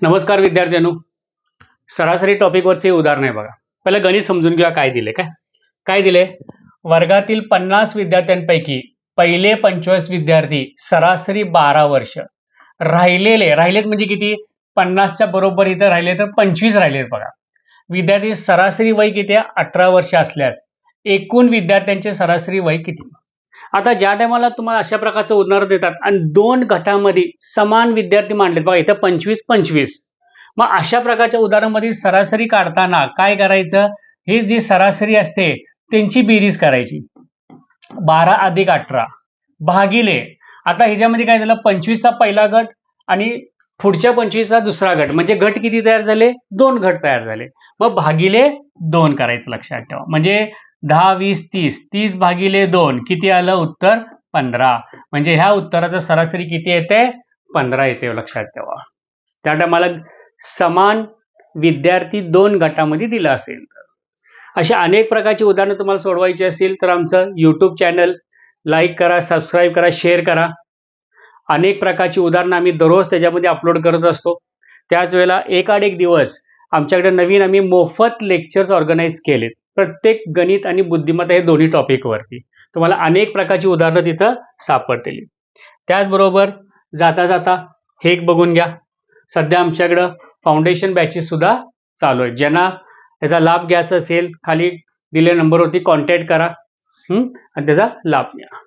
नमस्कार विद्यार्थ्यांनो. सरासरी टॉपिकवरचे उदाहरण आहे बघा. पहिलं गणित समजून घेऊया. काय दिले काय दिले. वर्गातील 50 विद्यार्थ्यांपैकी पहिले 25 विद्यार्थी सरासरी 12 वर्ष, राहिलेत म्हणजे किती, 50च्या बरोबर इथं राहिले तर 25 राहिलेत बघा. विद्यार्थी सरासरी वय किती आहे, 18 वर्ष असल्यास एकूण विद्यार्थ्यांचे सरासरी वय किती. आता ज्या टायमाला तुम्हाला अशा प्रकारचं उदाहरण देतात आणि दोन गटामध्ये समान विद्यार्थी मांडलेत बघा, इथं 25-25, मग अशा प्रकारच्या उदाहरणामध्ये सरासरी काढताना काय करायचं, ही जी सरासरी असते त्यांची बेरीज करायची. 12 अधिक 18 भागिले, आता ह्याच्यामध्ये काय झालं, 25चा पहिला गट आणि पुढच्या 25चा दुसरा गट, म्हणजे गट किती तयार झाले, 2 गट तयार झाले. मग भागिले 2 करायचं, लक्षात ठेवा. म्हणजे 10, 20, 30, 30 भागिले 2 किती आलं उत्तर, 15. म्हणजे ह्या उत्तराचं सरासरी किती येते, 15 येते, लक्षात ठेवा. त्या टायमाला समान विद्यार्थी 2 गटामध्ये दिला असेल तर. अशा अनेक प्रकारची उदाहरणं तुम्हाला सोडवायची असेल तर आमचं यूट्यूब चॅनल लाईक करा, सबस्क्राईब करा, शेअर करा. अनेक प्रकारची उदाहरणं आम्ही दररोज त्याच्यामध्ये अपलोड करत असतो. त्याच वेळेला एकाड एक दिवस आमच्याकडे नवीन आम्ही मोफत लेक्चर्स ऑर्गनाईज केलेत, प्रत्येक गणित आणि बुद्धिमत्ता हे दोन्ही टॉपिकवरती. तुम्हाला अनेक प्रकारची उदाहरणं तिथं सापडतील. त्याचबरोबर जाता जाता हे एक बघून घ्या, सध्या आमच्याकडं फाउंडेशन बॅचेस सुद्धा चालू आहेत. ज्यांना याचा लाभ घ्यायचा असेल खाली दिलेल्या नंबरवरती कॉन्टॅक्ट करा आणि त्याचा लाभ घ्या.